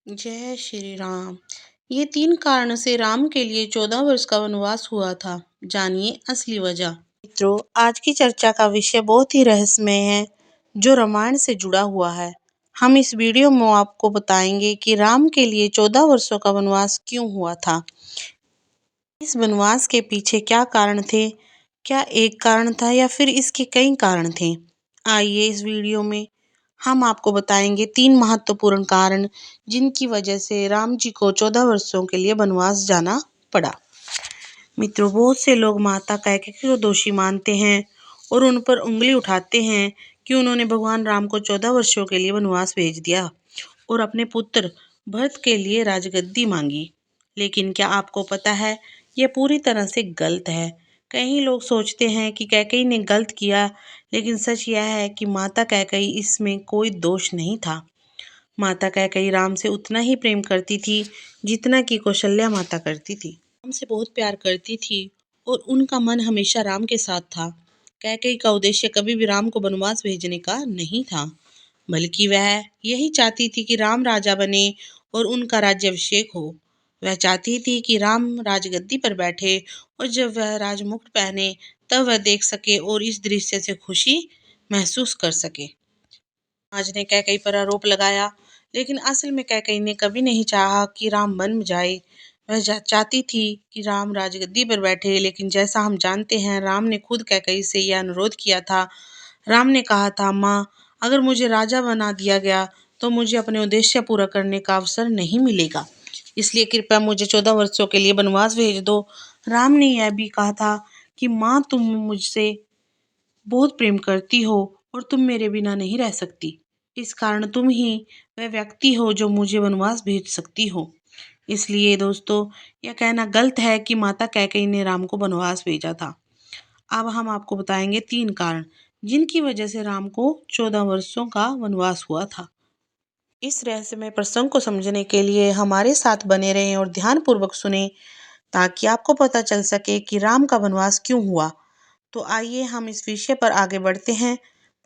जय श्री राम। ये 3 कारण से राम के लिए 14 वर्ष का वनवास हुआ था। जानिए असली वजह। मित्रों, आज की चर्चा का विषय बहुत ही रहस्यमय है, जो रामायण से जुड़ा हुआ है। हम इस वीडियो में आपको बताएंगे कि राम के लिए 14 वर्षों का वनवास क्यों हुआ था। इस वनवास के पीछे क्या कारण थे? क्या एक कारण था या फिर इसके कई कारण थे? आइए इस वीडियो में हम आपको बताएंगे 3 महत्वपूर्ण कारण, जिनकी वजह से राम जी को 14 वर्षों के लिए वनवास जाना पड़ा। मित्रों, बहुत से लोग माता कैकेयी को दोषी मानते हैं और उन पर उंगली उठाते हैं कि उन्होंने भगवान राम को 14 वर्षों के लिए वनवास भेज दिया और अपने पुत्र भरत के लिए राजगद्दी मांगी। लेकिन क्या आपको पता है, यह पूरी तरह से गलत है। कई लोग सोचते हैं कि कैकेयी ने गलत किया, लेकिन सच यह है कि माता कैकेयी इसमें कोई दोष नहीं था। माता कैकेयी राम से उतना ही प्रेम करती थी जितना कि कौशल्या माता करती थी। राम से बहुत प्यार करती थी और उनका मन हमेशा राम के साथ था। कैकेयी का उद्देश्य कभी भी राम को वनवास भेजने का नहीं था, बल्कि वह यही चाहती थी कि राम राजा बने और उनका राज्याभिषेक हो। वह चाहती थी कि राम राजगद्दी पर बैठे और जब वह राजमुकुट पहने तब वह देख सके और इस दृश्य से खुशी महसूस कर सके। समाज ने कैकेयी पर आरोप लगाया, लेकिन असल में कैकेयी ने कभी नहीं चाहा कि राम बन जाए। वह चाहती थी कि राम राजगद्दी पर बैठे, लेकिन जैसा हम जानते हैं, राम ने खुद कैकेयी से यह अनुरोध किया था। राम ने कहा था, माँ, अगर मुझे राजा बना दिया गया तो मुझे अपने उद्देश्य पूरा करने का अवसर नहीं मिलेगा, इसलिए कृपया मुझे 14 वर्षों के लिए वनवास भेज दो। राम ने यह भी कहा था कि माँ, तुम मुझसे बहुत प्रेम करती हो और तुम मेरे बिना नहीं रह सकती। इस कारण तुम ही वह व्यक्ति हो जो मुझे वनवास भेज सकती हो। इसलिए दोस्तों, यह कहना गलत है कि माता कैकेयी ने राम को वनवास भेजा था। अब हम आपको बताएंगे 3 कारण, जिनकी वजह से राम को 14 वर्षों का वनवास हुआ था। इस रहस्यमय प्रसंग को समझने के लिए हमारे साथ बने रहें और ध्यानपूर्वक सुने, ताकि आपको पता चल सके कि राम का वनवास क्यों हुआ। तो आइए हम इस विषय पर आगे बढ़ते हैं।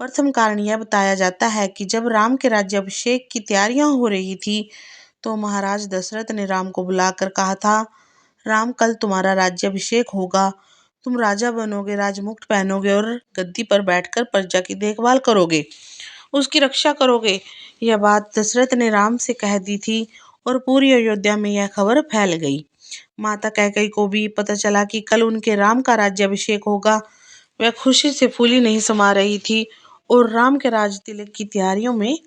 प्रथम कारण यह बताया जाता है कि जब राम के राज्याभिषेक की तैयारियां हो रही थी, तो महाराज दशरथ ने राम को बुलाकर कहा था, राम, कल तुम्हारा राज्याभिषेक होगा। तुम राजा बनोगे, राजमुकुट पहनोगे और गद्दी पर बैठकर प्रजा की देखभाल करोगे, उसकी रक्षा करोगे। यह बात दशरथ ने राम से कह दी थी और पूरी अयोध्या में यह खबर फैल गई। माता कैकेयी को भी पता चला कि कल उनके राम का राज्याभिषेक होगा। वह खुशी से फूली नहीं समा रही थी और राम के राज तिलक की तैयारियों में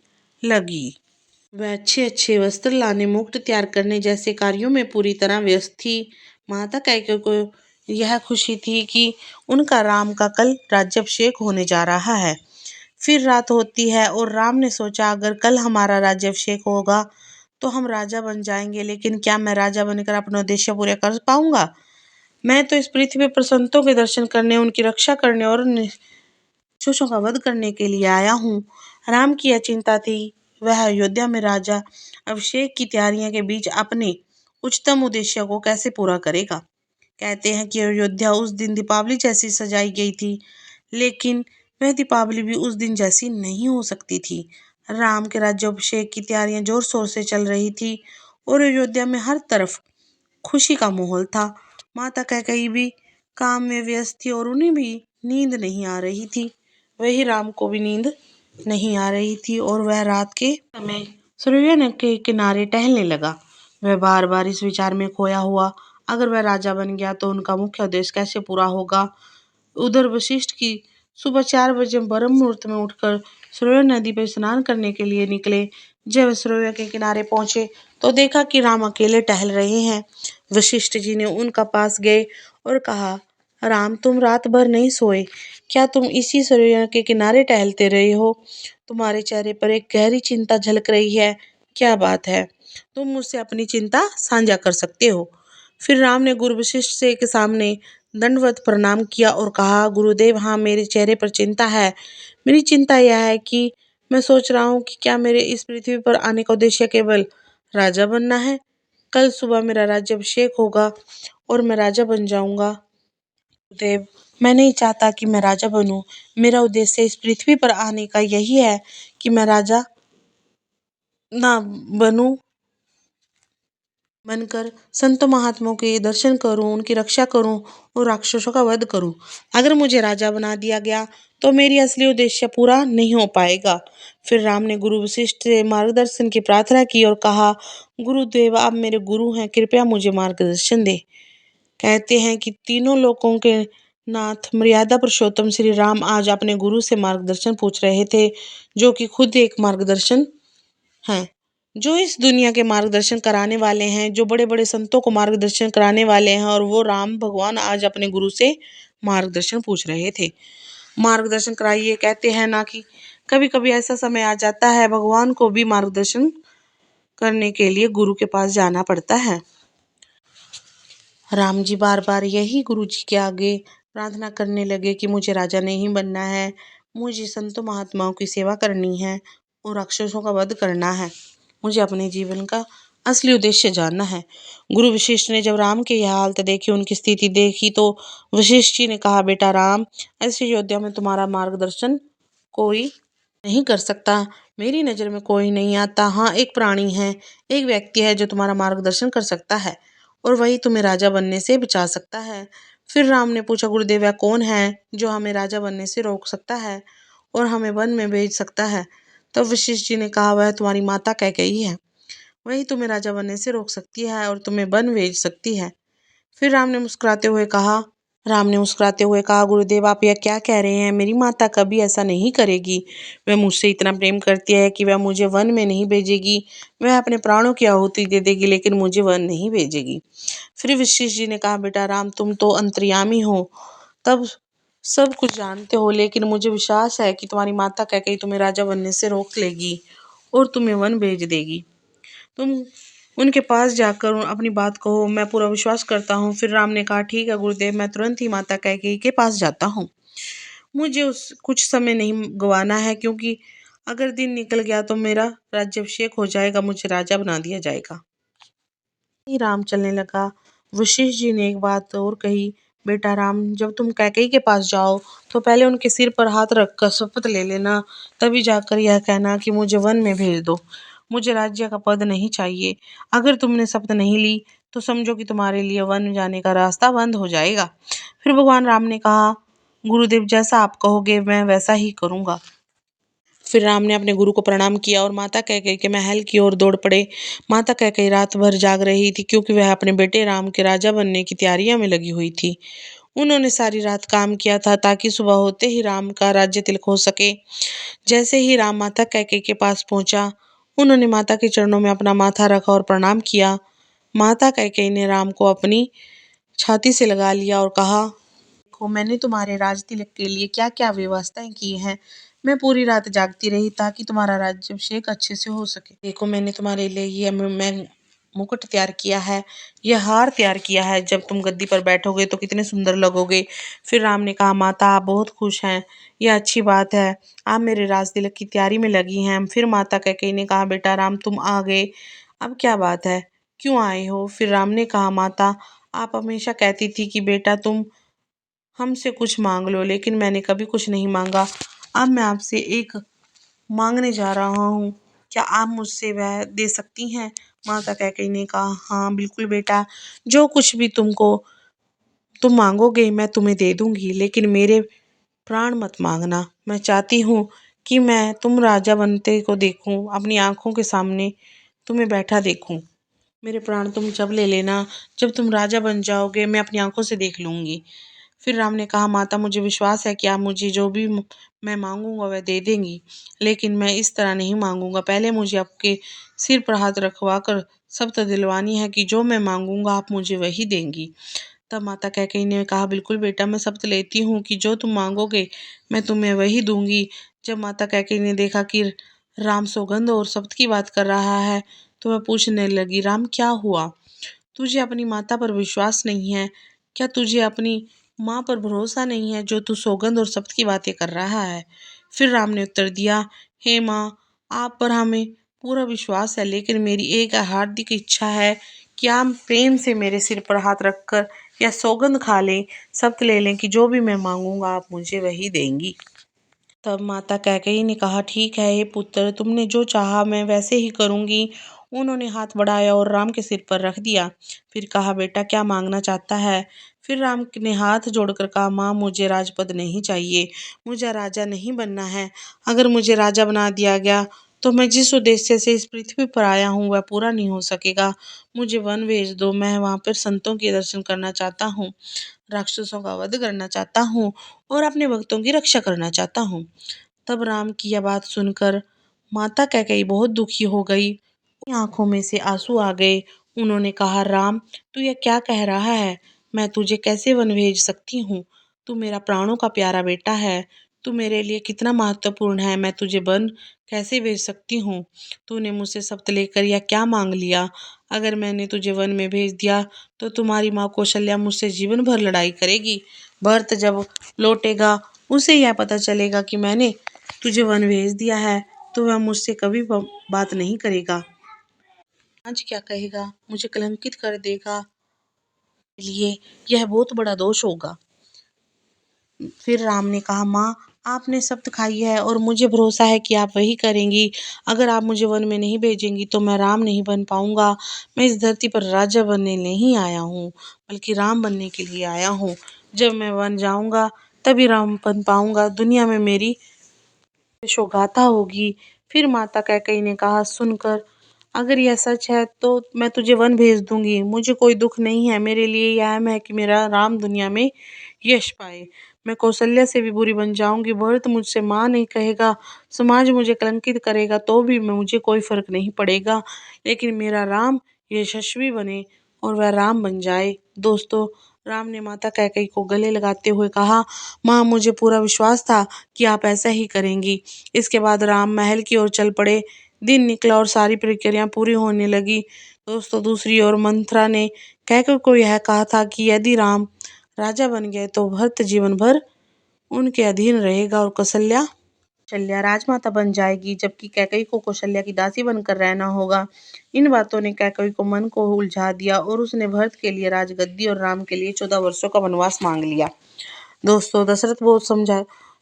लगी। वह अच्छे अच्छे वस्त्र लाने, मुकुट तैयार करने जैसे कार्यों में पूरी तरह व्यस्त थी। माता कैकेयी को यह खुशी थी कि उनका राम का कल राज्याभिषेक होने जा रहा है। फिर रात होती है और राम ने सोचा, अगर कल हमारा राज्याभिषेक होगा तो हम राजा बन जाएंगे, लेकिन क्या मैं राजा बनकर अपना उद्देश्य पूरा कर पाऊंगा? मैं तो इस पृथ्वी पर संतों के दर्शन करने, उनकी रक्षा करने और राक्षसों का वध करने के लिए आया हूँ। राम की यह चिंता थी। वह अयोध्या में राजा अभिषेक की तैयारियों के बीच अपने उच्चतम उद्देश्य को कैसे पूरा करेगा। कहते हैं कि अयोध्या उस दिन दीपावली जैसी सजाई गई थी, लेकिन वह दीपावली भी उस दिन जैसी नहीं हो सकती थी। राम के राज्याभिषेक की तैयारियां जोर शोर से चल रही थी और अयोध्या में हर तरफ खुशी का माहौल था। माता कैकेयी भी काम में व्यस्त थी और उन्हें भी नींद नहीं आ रही थी। वही राम को भी नींद नहीं आ रही थी और वह रात के समय सूर्य के किनारे टहलने लगा। वह बार बार इस विचार में खोया हुआ, अगर वह राजा बन गया तो उनका मुख्य उद्देश्य कैसे पूरा होगा। उधर वशिष्ठ की सुबह 4 बजे ब्रह्म मुहूर्त में उठकर सूर्य नदी पर स्नान करने के लिए निकले। जब सूर्य के किनारे पहुंचे तो देखा कि राम अकेले टहल रहे हैं। वशिष्ठ जी ने उनका पास गए और कहा, राम, तुम रात भर नहीं सोए? क्या तुम इसी सूर्य के किनारे टहलते रहे हो? तुम्हारे चेहरे पर एक गहरी चिंता झलक रही है। क्या बात है? तुम मुझसे अपनी चिंता साझा कर सकते हो। फिर राम ने गुरु वशिष्ठ के सामने दंडवत प्रणाम किया और कहा, गुरुदेव, हाँ, मेरे चेहरे पर चिंता है। मेरी चिंता यह है कि मैं सोच रहा हूँ कि क्या मेरे इस पृथ्वी पर आने का उद्देश्य केवल राजा बनना है। कल सुबह मेरा राज्याभिषेक होगा और मैं राजा बन जाऊंगा। गुरुदेव, मैं नहीं चाहता कि मैं राजा बनूं। मेरा उद्देश्य इस पृथ्वी पर आने का यही है कि मैं राजा ना बनूं, बनकर संतों महात्माओं के दर्शन करूं, उनकी रक्षा करूं और राक्षसों का वध करूं। अगर मुझे राजा बना दिया गया तो मेरी असली उद्देश्य पूरा नहीं हो पाएगा। फिर राम ने गुरु वशिष्ठ से मार्गदर्शन की प्रार्थना की और कहा, गुरुदेव आप मेरे गुरु हैं, कृपया मुझे मार्गदर्शन दे। कहते हैं कि तीनों लोकों के नाथ मर्यादा पुरुषोत्तम श्री राम आज अपने गुरु से मार्गदर्शन पूछ रहे थे, जो कि खुद एक मार्गदर्शन हैं, जो इस दुनिया के मार्गदर्शन कराने वाले हैं, जो बड़े बड़े संतों को मार्गदर्शन कराने वाले हैं। और वो राम भगवान आज अपने गुरु से मार्गदर्शन पूछ रहे थे। मार्गदर्शन कराइए कहते हैं ना, कि कभी कभी ऐसा समय आ जाता है भगवान को भी मार्गदर्शन करने के लिए गुरु के पास जाना पड़ता है। राम जी बार बार यही गुरु जी के आगे प्रार्थना करने लगे कि मुझे राजा नहीं बनना है, मुझे संतों महात्माओं की सेवा करनी है और राक्षसों का वध करना है। मुझे अपने जीवन का असली उद्देश्य जानना है। गुरु वशिष्ठ ने जब राम की यह हालत देखी, उनकी स्थिति देखी, तो वशिष्ठ जी ने कहा, बेटा राम, ऐसी अयोध्या में तुम्हारा मार्गदर्शन कोई नहीं कर सकता। मेरी नज़र में कोई नहीं आता। हाँ, एक प्राणी है, एक व्यक्ति है जो तुम्हारा मार्गदर्शन कर सकता है और वही तुम्हें राजा बनने से बचा सकता है। फिर राम ने पूछा, गुरुदेव वह कौन है जो हमें राजा बनने से रोक सकता है और हमें वन में भेज सकता है? तब वशिष्ठ जी ने कहा, वह तुम्हारी माता कैकेयी है। वही तुम्हें राजा बनने से रोक सकती है और तुम्हें वन भेज सकती है। फिर राम ने मुस्कुराते हुए कहा, गुरुदेव आप यह क्या कह रहे हैं? मेरी माता कभी ऐसा नहीं करेगी। वह मुझसे इतना प्रेम करती है कि वह मुझे वन में नहीं भेजेगी। वह अपने प्राणों की आहुति दे देगी, लेकिन मुझे वन नहीं भेजेगी। फिर वशिष्ठ जी ने कहा, बेटा राम, तुम तो अंतर्यामी हो, तब सब कुछ जानते हो, लेकिन मुझे विश्वास है कि तुम्हारी माता कैकेयी तुम्हें राजा बनने से रोक लेगी और तुम्हें वन भेज देगी। तुम उनके पास जाकर अपनी बात कहो, मैं पूरा विश्वास करता हूँ। फिर राम ने कहा, ठीक है गुरुदेव, मैं तुरंत ही माता कैकेयी के पास जाता हूँ। मुझे उस कुछ समय नहीं गंवाना है, क्योंकि अगर दिन निकल गया तो मेरा राज्याभिषेक हो जाएगा, मुझे राजा बना दिया जाएगा। राम चलने लगा। वशिष्ठ जी ने एक बात और कही, बेटा राम, जब तुम कैकेयी के पास जाओ तो पहले उनके सिर पर हाथ रखकर शपथ ले लेना, तभी जाकर यह कहना कि मुझे वन में भेज दो, मुझे राज्य का पद नहीं चाहिए। अगर तुमने शपथ नहीं ली तो समझो कि तुम्हारे लिए वन जाने का रास्ता बंद हो जाएगा। फिर भगवान राम ने कहा, गुरुदेव जैसा आप कहोगे मैं वैसा ही करूँगा। फिर राम ने अपने गुरु को प्रणाम किया और माता कैकेयी के महल की ओर दौड़ पड़े। माता कैकेयी रात भर जाग रही थी, क्योंकि वह अपने बेटे राम के राजा बनने की तैयारियों में लगी हुई थी। उन्होंने सारी रात काम किया था ताकि सुबह होते ही राम का राज्य तिलक हो सके। जैसे ही राम माता कैकेयी के पास पहुंचा, उन्होंने माता के चरणों में अपना माथा रखा और प्रणाम किया। माता कैकेयी ने राम को अपनी छाती से लगा लिया और कहा, देखो मैंने तुम्हारे राज तिलक के लिए क्या क्या व्यवस्थाएं की हैं। मैं पूरी रात जागती रही ताकि तुम्हारा राज्याभिषेक अच्छे से हो सके। देखो मैंने तुम्हारे लिए ये मैं मुकुट तैयार किया है, यह हार तैयार किया है। जब तुम गद्दी पर बैठोगे तो कितने सुंदर लगोगे। फिर राम ने कहा, माता आप बहुत खुश हैं, यह अच्छी बात है, आप मेरे राज तिलक की तैयारी में लगी हैं। फिर माता कैकेयी ने कहा, बेटा राम तुम आ गए, अब क्या बात है, क्यों आए हो? फिर राम ने कहा, माता आप हमेशा कहती थी कि बेटा तुम हमसे कुछ मांग लो, लेकिन मैंने कभी कुछ नहीं मांगा। अब मैं आपसे एक मांगने जा रहा हूँ, क्या आप मुझसे वह दे सकती हैं? माता कैकेयी ने कहा, हाँ बिल्कुल बेटा, जो कुछ भी तुम मांगोगे मैं तुम्हें दे दूंगी, लेकिन मेरे प्राण मत मांगना। मैं चाहती हूँ कि मैं तुम राजा बनते को देखूं, अपनी आंखों के सामने तुम्हें बैठा देखूं। मेरे प्राण तुम जब ले लेना, जब तुम राजा बन जाओगे, मैं अपनी आंखों से देख लूंगी। फिर राम ने कहा, माता मुझे विश्वास है कि आप मुझे जो भी मैं मांगूंगा वह दे देंगी, लेकिन मैं इस तरह नहीं मांगूंगा। पहले मुझे आपके सिर पर हाथ रखवा कर शपथ दिलवानी है कि जो मैं मांगूंगा आप मुझे वही देंगी। तब माता कैकेयी ने कहा, बिल्कुल बेटा, मैं शपथ लेती हूँ कि जो तुम मांगोगे मैं तुम्हें वही दूंगी। जब माता कैकेयी ने देखा कि राम सौगंध और शपथ की बात कर रहा है, तो वह पूछने लगी, राम क्या हुआ? तुझे अपनी माता पर विश्वास नहीं है? क्या तुझे अपनी माँ पर भरोसा नहीं है, जो तू सौगंध और शपथ की बातें कर रहा है? फिर राम ने उत्तर दिया, हे माँ, आप पर हमें पूरा विश्वास है, लेकिन मेरी एक हार्दिक इच्छा है कि आप प्रेम से मेरे सिर पर हाथ रखकर या सौगंध खा लें, शपथ ले लें कि जो भी मैं मांगूंगा आप मुझे वही देंगी। तब माता कैकेयी ने कहा, ठीक है हे पुत्र, तुमने जो चाहा मैं वैसे ही करूंगी उन्होंने हाथ बढ़ाया और राम के सिर पर रख दिया। फिर कहा, बेटा क्या मांगना चाहता है? फिर राम ने हाथ जोड़कर कहा, माँ मुझे राजपद नहीं चाहिए, मुझे राजा नहीं बनना है। अगर मुझे राजा बना दिया गया तो मैं जिस उद्देश्य से इस पृथ्वी पर आया हूँ वह पूरा नहीं हो सकेगा। मुझे वन भेज दो, मैं वहाँ पर संतों के दर्शन करना चाहता हूँ, राक्षसों का वध करना चाहता हूँ और अपने भक्तों की रक्षा करना चाहता हूँ। तब राम की यह बात सुनकर माता कैकेयी बहुत दुखी हो गई। आंखों में से आंसू आ गए। उन्होंने कहा, राम तू यह क्या कह रहा है? मैं तुझे कैसे वन भेज सकती हूँ? तू मेरा प्राणों का प्यारा बेटा है, तू मेरे लिए कितना महत्वपूर्ण है, मैं तुझे वन कैसे भेज सकती हूँ? तूने मुझसे शपथ लेकर यह क्या मांग लिया? अगर मैंने तुझे वन में भेज दिया तो तुम्हारी माँ कौशल्या मुझसे जीवन भर लड़ाई करेगी। भरत जब लौटेगा उसे यह पता चलेगा कि मैंने तुझे वन भेज दिया है तो वह मुझसे कभी बात नहीं करेगा। आज क्या कहेगा, मुझे कलंकित कर देगा, लिए यह बहुत बड़ा दोष होगा। फिर राम ने कहा, माँ आपने शपथ खाई है और मुझे भरोसा है कि आप वही करेंगी। अगर आप मुझे वन में नहीं भेजेंगी तो मैं राम नहीं बन पाऊंगा। मैं इस धरती पर राजा बनने नहीं आया हूँ, बल्कि राम बनने के लिए आया हूँ। जब मैं वन जाऊंगा तभी राम बन पाऊंगा, दुनिया में मेरी यशोगाथा होगी। फिर माता कैकेयी ने कहा, सुनकर अगर यह सच है तो मैं तुझे वन भेज दूंगी, मुझे कोई दुख नहीं है। मेरे लिए यह अहम है कि मेरा राम दुनिया में यश पाए। मैं कौशल्या से भी बुरी बन जाऊंगी, भरत मुझसे माँ नहीं कहेगा, समाज मुझे कलंकित करेगा तो भी मुझे कोई फर्क नहीं पड़ेगा, लेकिन मेरा राम यशस्वी बने और वह राम बन जाए। दोस्तों, राम ने माता कैकेयी को गले लगाते हुए कहा, माँ मुझे पूरा विश्वास था कि आप ऐसा ही करेंगी। इसके बाद राम महल की ओर चल पड़े। दिन निकला और सारी प्रक्रिया पूरी होने लगी। दोस्तों, दूसरी ओर मंथरा ने कैकेयी को यह कहा था कि यदि राम राजा बन गए तो भरत जीवन भर उनके अधीन रहेगा और कौशल्या राजमाता बन जाएगी, जबकि कैकेयी को कौशल्या की दासी बनकर रहना होगा। इन बातों ने कैकेयी को मन को उलझा दिया और उसने भरत के लिए राजगद्दी और राम के लिए 14 वर्षों का वनवास मांग लिया। दोस्तों, दशरथ बहुत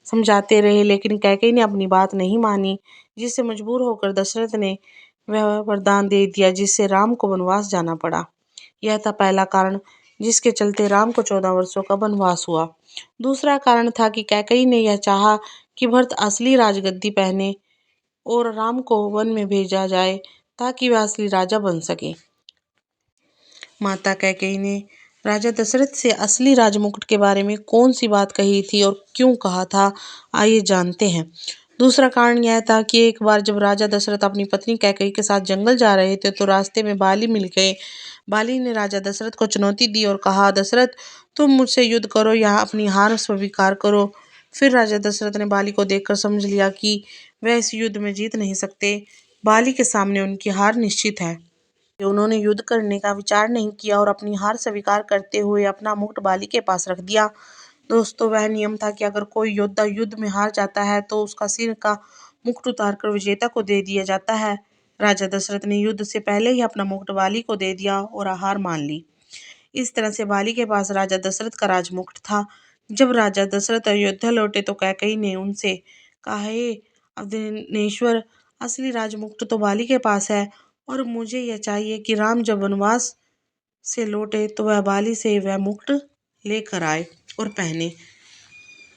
समझाते रहे लेकिन कैकेयी ने अपनी बात नहीं मानी, जिससे मजबूर होकर दशरथ ने वह वरदान दे दिया जिससे राम को वनवास जाना पड़ा। यह था पहला कारण जिसके चलते राम को 14 वर्षों का वनवास हुआ। दूसरा कारण था कि कैकेयी ने यह चाहा कि भरत असली राजगद्दी पहने और राम को वन में भेजा जाए ताकि वह असली राजा बन सके। माता कैकेयी ने राजा दशरथ से असली राजमुकुट के बारे में कौन सी बात कही थी और क्यों कहा था, आइए जानते हैं। दूसरा कारण यह था कि एक बार जब राजा दशरथ अपनी पत्नी कैकेयी के साथ जंगल जा रहे थे तो रास्ते में बाली मिल गए। बाली ने राजा दशरथ को चुनौती दी और कहा, दशरथ तुम मुझसे युद्ध करो या अपनी हार स्वीकार करो। फिर राजा दशरथ ने बाली को देखकर समझ लिया कि वह इस युद्ध में जीत नहीं सकते। बाली के सामने उनकी हार निश्चित है। उन्होंने युद्ध करने का विचार नहीं किया और अपनी हार स्वीकार करते हुए अपना मुकुट बाली के पास रख दिया। दोस्तों, वह नियम था कि अगर कोई योद्धा युद्ध में हार जाता है तो उसका सिर का मुकुट उतारकर विजेता को दे दिया जाता है। राजा दशरथ ने युद्ध से पहले ही अपना मुकुट बाली को दे दिया और हार मान ली। इस तरह से बाली के पास राजा दशरथ का राजमुकुट था। जब राजा दशरथ अयोध्या लौटे तो कैकेयी ने उनसे कहा, हे अवधेश्वर, असली राजमुकुट तो बाली के पास है और मुझे यह चाहिए कि राम जब वनवास से लौटे तो वह बाली से वह मुकुट लेकर आए और पहने,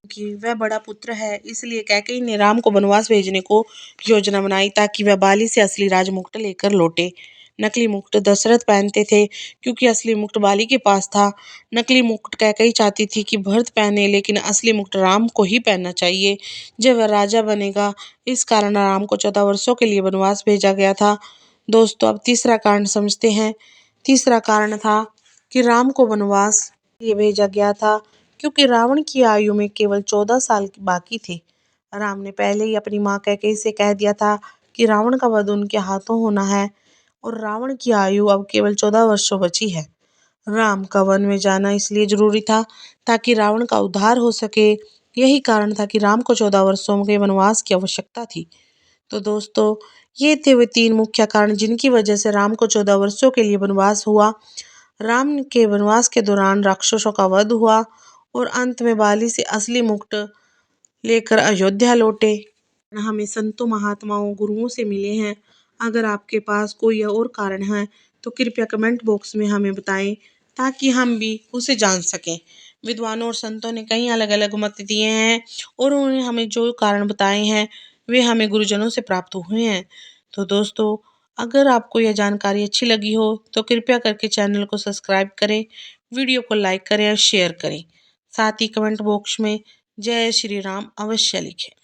कि वह बड़ा पुत्र है। इसलिए कैकेयी ने राम को वनवास भेजने को योजना बनाई ताकि वह बाली से असली राजमुकुट लेकर लौटे। नकली मुकुट दशरथ पहनते थे क्योंकि असली मुकुट बाली के पास था। नकली मुकुट कैकेयी चाहती थी कि भरत पहने, लेकिन असली मुकुट राम को ही पहनना चाहिए जब वह राजा बनेगा। इस कारण राम को 14 वर्षों के लिए वनवास भेजा गया था। दोस्तों, अब तीसरा कारण समझते हैं। तीसरा कारण था कि राम को वनवास ये भेजा गया था क्योंकि रावण की आयु में केवल 14 साल बाकी थे। राम ने पहले ही अपनी माँ कैकेयी से कह दिया था कि रावण का वध उनके हाथों होना है और रावण की आयु अब केवल 14 वर्षों बची है। राम का वन में जाना इसलिए जरूरी था ताकि रावण का उद्धार हो सके। यही कारण था कि राम को 14 वर्षों के वनवास की आवश्यकता थी। तो दोस्तों, ये थे वे 3 मुख्य कारण जिनकी वजह से राम को 14 वर्षों के लिए वनवास हुआ। राम के वनवास के दौरान राक्षसों का वध हुआ और अंत में बाली से असली मुकुट लेकर अयोध्या लौटे। हमें संतों, महात्माओं, गुरुओं से मिले हैं। अगर आपके पास कोई और कारण है तो कृपया कमेंट बॉक्स में हमें बताएं ताकि हम भी उसे जान सकें। विद्वानों और संतों ने कई अलग अलग मत दिए हैं और उन्होंने हमें जो कारण बताए हैं वे हमें गुरुजनों से प्राप्त हुए हैं। तो दोस्तों, अगर आपको यह जानकारी अच्छी लगी हो तो कृपया करके चैनल को सब्सक्राइब करें, वीडियो को लाइक करें और शेयर करें। साथ ही कमेंट बॉक्स में जय श्री राम अवश्य लिखें।